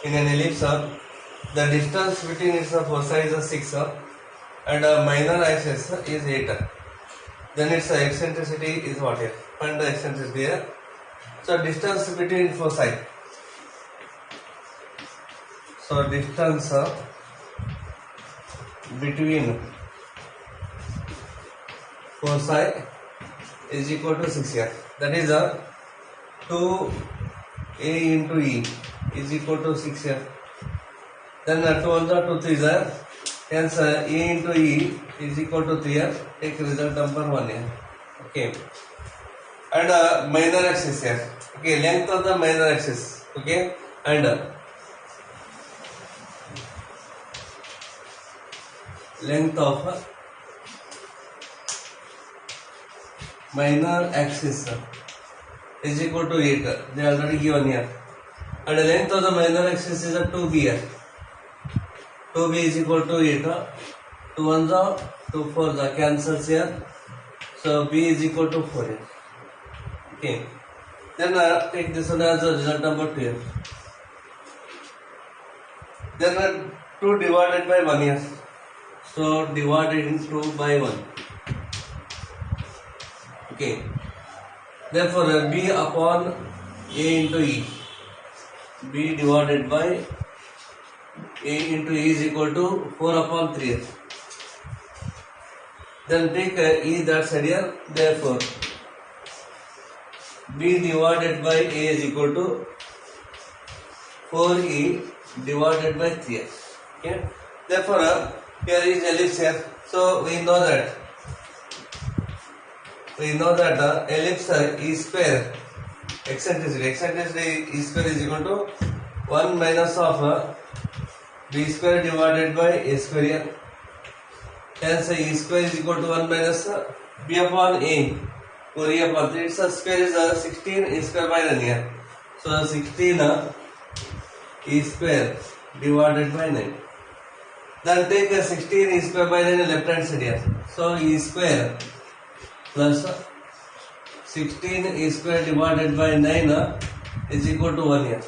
in an ellipse, the distance between its foci is 6 and minor axis is 8. Then its eccentricity is what here? Find the eccentricity here. So distance between foci. So distance between foci is equal to 6 here. That is 2a into e is equal to 6 here. Then 2 1 2 3 is there. Hence a into e is equal to 3 here. Take result number 1 here. Okay. And minor axis here. Okay, length of the minor axis. Okay, and length of minor axis is equal to 8. They are already given here. And the length of the minor axis is a 2b here. 2b is equal to 8. 2 1s are 2 4s are cancels here. So b is equal to 4 here. Okay. Then take this one as a result number 2 here. Then 2 divided by 1 here. So divided into by 1. Okay. Therefore b upon a into e. B divided by a into e is equal to 4 upon 3. Then take e that side here. Therefore b divided by a is equal to 4e divided by 3. Okay. Therefore here is ellipse here. So we know that ellipse e square eccentricity e square is equal to 1 minus of b square divided by a square here. Hence e square is equal to 1 minus b upon a or e upon 3. Its square is 16 e square by 9 here. So 16 e square divided by 9. Then take 16 e square by 9 left hand side here. So e square plus 16 e square divided by 9 is equal to 1 here.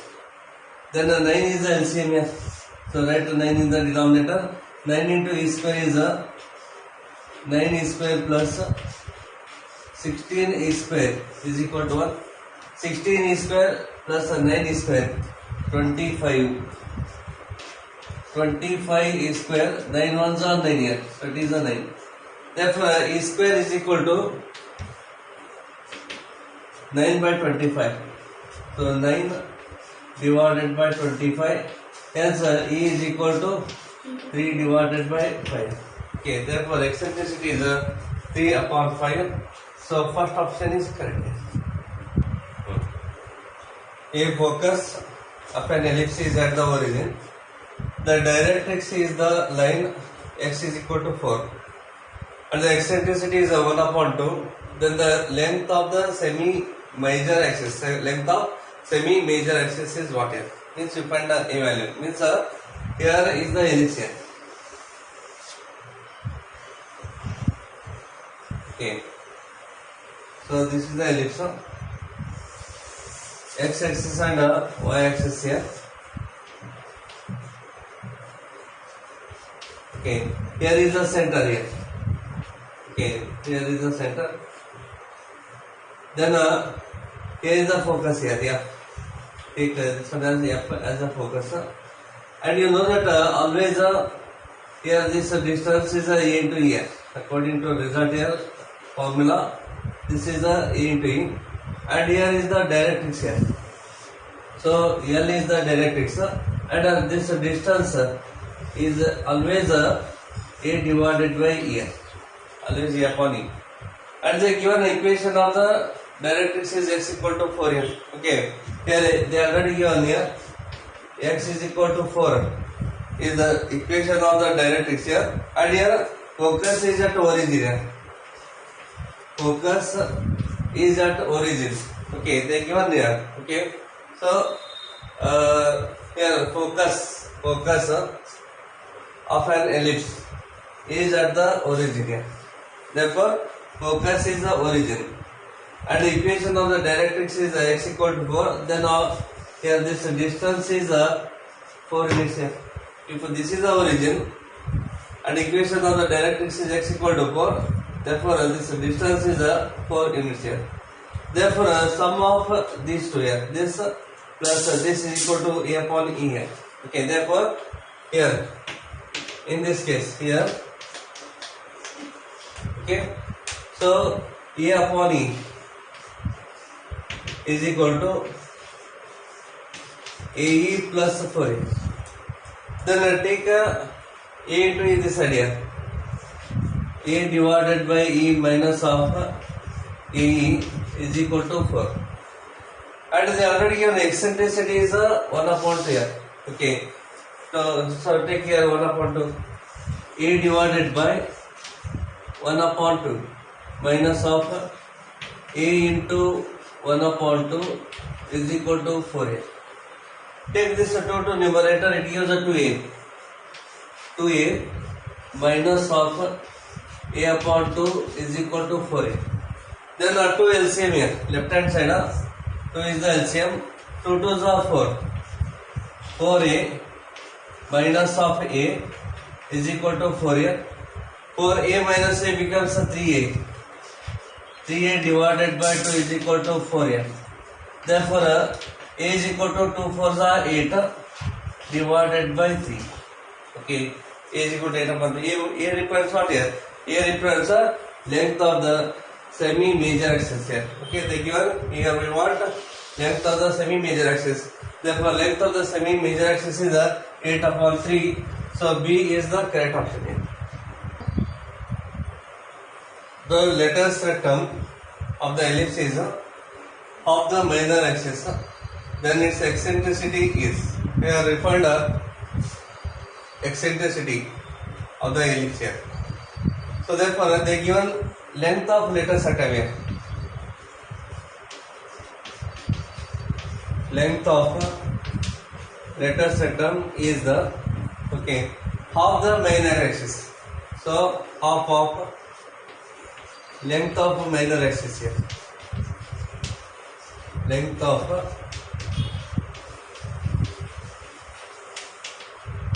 Then 9 is the LCM here. So write 9 in the denominator. 9 into e square is 9 e square plus 16 e square is equal to 1. 16 e square plus 9 e square 25. 25 e square 9 ones are 9 here. So it is a 9. Therefore e square is equal to 9 by 25. So 9 divided by 25. Hence e is equal to 3 divided by 5. Okay, therefore eccentricity is 3 upon 5. So first option is correct. A focus of an ellipse is at the origin. The directrix is the line x is equal to 4. And the eccentricity is 1 upon 2. Then the length of the semi-major axis, semi-major axis is what here? Means you find the a value. Means here is the ellipse here. Okay. So this is the ellipse. X-axis and y-axis here. Okay. Here is the center here. Okay. Here is the center. Then here is the focus here. Yeah. Take this one as F as a focus. And you know that always here this distance is a into e. According to result here formula, this is a into e. And here is the directrix here. So L is the directrix and this distance is always a divided by e. Always e upon e. And the given equation of the directrix is x equal to 4 here. Okay. Here they already given here. X is equal to 4 is the equation of the directrix here. And here focus is at origin here. Focus is at origin. Okay, they given here. Okay. So here focus of an ellipse is at the origin here. Therefore focus is the origin. And the equation of the directrix is x equal to 4. Then here this distance is 4 units here. If this is the origin and equation of the directrix is x equal to 4, therefore this distance is 4 units here. Therefore sum of these two here, this plus this is equal to a upon e here. Okay, therefore here in this case here, okay, so a upon e is equal to ae plus 4a. Then take a into e this idea, a divided by e minus of ae is equal to 4, and they already given eccentricity is 1 upon 2 here. Okay, so take here 1 upon 2, a divided by 1 upon 2 minus of a into 1 upon 2 is equal to 4a. Take this 2 to numerator, it gives a 2a minus of a upon 2 is equal to 4a. Then 2 LCM here, left hand side 2 is the LCM, 2 2s are 4, 4a minus of a is equal to 4 here. 4a minus a becomes 3a. 3a divided by 2 is equal to 4 here. Therefore a is equal to 2 4s are 8 divided by 3. Okay, a is equal to 8 upon 3. A represents what here? A represents the length of the semi major axis here. Okay, they given here we want length of the semi major axis. Therefore length of the semi major axis is 8 upon 3. So B is the correct option here. The latest term of the ellipse is of the minor axis, then its eccentricity is, we have referred eccentricity of the ellipse here. So therefore they given length of latest atom here. Length of latest atom is the, okay, half the minor axis. So half of length of minor axis here. Length of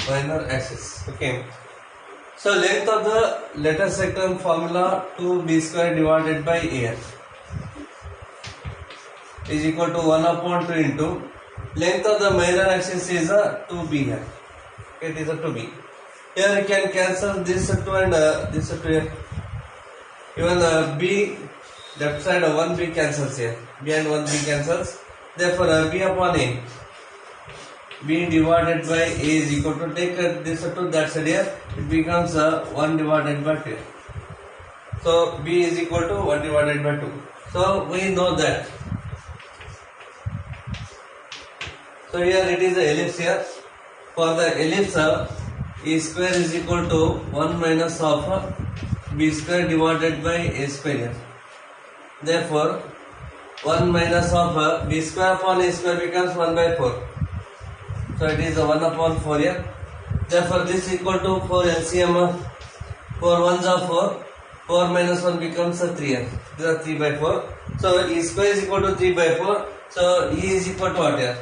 minor axis. Okay. So length of the latest sector formula 2b square divided by a is equal to 1 upon 2 into length of the minor axis is 2b here. It is a 2b. Here you can cancel this 2 and this 2 here. Even b left side 1b cancels here. B and 1b cancels. Therefore b upon a, b divided by a is equal to, take this 2 that side here, it becomes 1 divided by 2. So b is equal to 1 divided by 2. So we know that. So here it is the ellipse here. For the ellipse e square is equal to 1 minus of b square divided by a square here. Therefore 1 minus of b square upon a square becomes 1 by 4. So it is 1 upon 4 here. Therefore this is equal to 4 LCM. 4 ones are 4. 4 minus 1 becomes 3 here. This is 3 by 4. So e square is equal to 3 by 4. So e is equal to what here?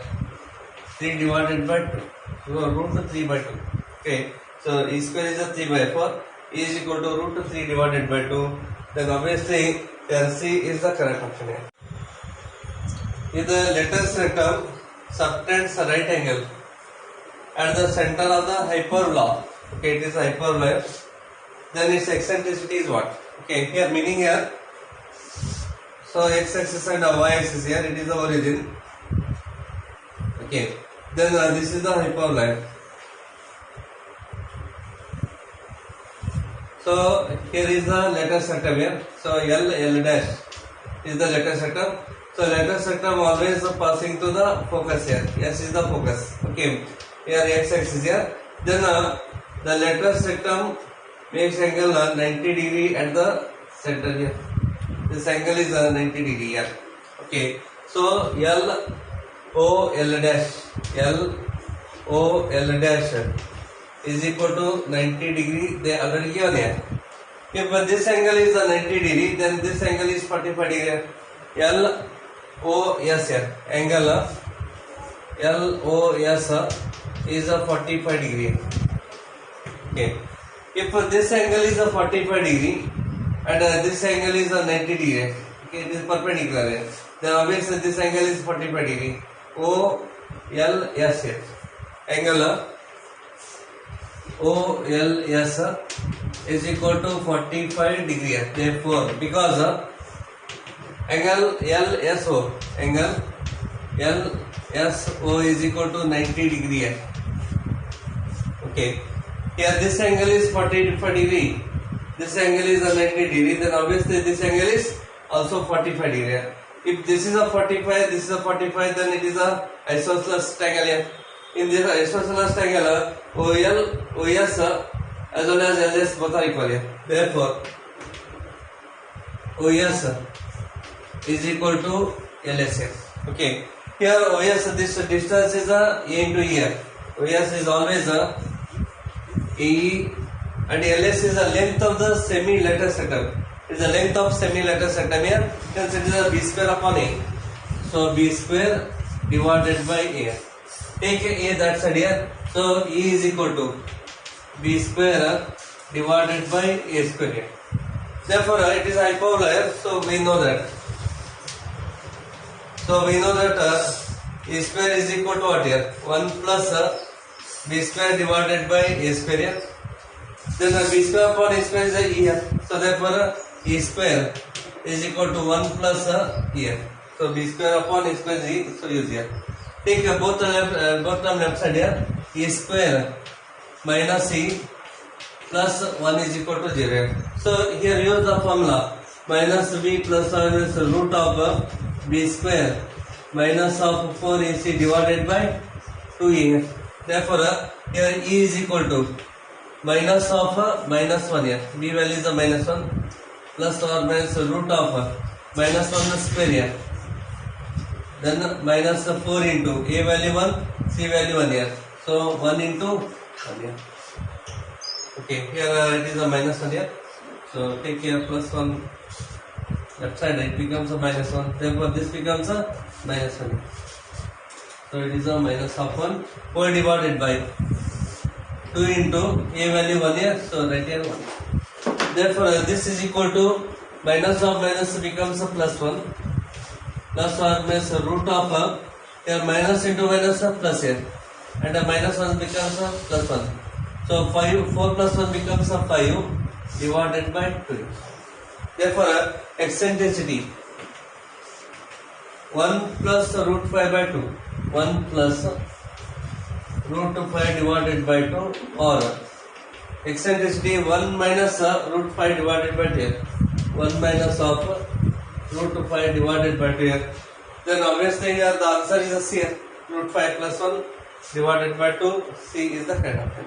3 divided by 2. So root 3 by 2. Okay. So e square is 3 by 4. E is equal to root 3 divided by 2. Then obviously here C is the correct option here. If the latest term subtends a right angle at the center of the hyperbola, okay, it is a hyperbola, then its eccentricity is what? Okay, here meaning here, so x axis and y axis here, it is the origin. Okay, then this is the hyperbola. So here is the latest atom here. So L dash is the latest atom. So latest atom always passing to the focus here. S is the focus. Okay. Here x axis here. Then the latest atom makes angle 90 degree at the center here. This angle is 90 degree here. Okay. So L O L dash is equal to 90 degree. They already given here. If this angle is 90 degree, then this angle is 45 degree. L O S here. Angle L O S is a 45 degree. Okay. If this angle is a 45 degree and this angle is a 90 degree, okay, it is perpendicular. Then obviously this angle is 45 degree. OLS angle OLS is equal to 45 degree. Therefore, because angle LSO is equal to 90 degree. Okay. Here this angle is 45 degree. This angle is a 90 degree. Then obviously this angle is also 45 degree. If this is a 45, this is a 45, then it is a isosceles triangle. In this isosceles triangle, OS as well as LS both are equal. Therefore, OS is equal to LS. Okay. Here OS, this distance is a into here. OS is always a AE and LS is the length of the semi-lateral sector. It is the length of semi-lateral sector here. Hence it is a B square upon A. So B square divided by A. Take A that side here. So E is equal to B square divided by A square here. Therefore it is hyperbola. So we know that. E square is equal to what here? 1 plus B square divided by A square here. Then B square upon A square is a E here. So therefore E square is equal to 1 plus E here. So B square upon A square is E. So use here. Take both from left side here. E square minus E plus 1 is equal to 0. So here use the formula minus B plus minus root of B square minus of 4AC divided by 2E. Therefore here E is equal to minus of minus 1 here. B value is a minus 1 plus or minus root of minus 1 square here. Then minus 4 into A value 1, C value 1 here. So 1 into 1 here. Okay, here it is a minus 1 here. So take here plus 1 left side, it becomes a minus 1. Therefore this becomes a minus 1. So it is a minus of 1 4 divided by 2 into A value 1 here. So right here 1. Therefore this is equal to minus of minus becomes a plus 1 plus or minus root of here minus into minus of plus here, and a minus 1 becomes a plus 1. So 4 plus 1 becomes a 5 divided by 2. Therefore eccentricity 1 plus root 5 by 2, 1 plus root 5 divided by 2, or eccentricity 1 minus root 5 divided by 2, 1 minus of root 5 divided by 2. Then obviously here the answer is a C, root 5 plus 1 divided by 2. C is the correct option.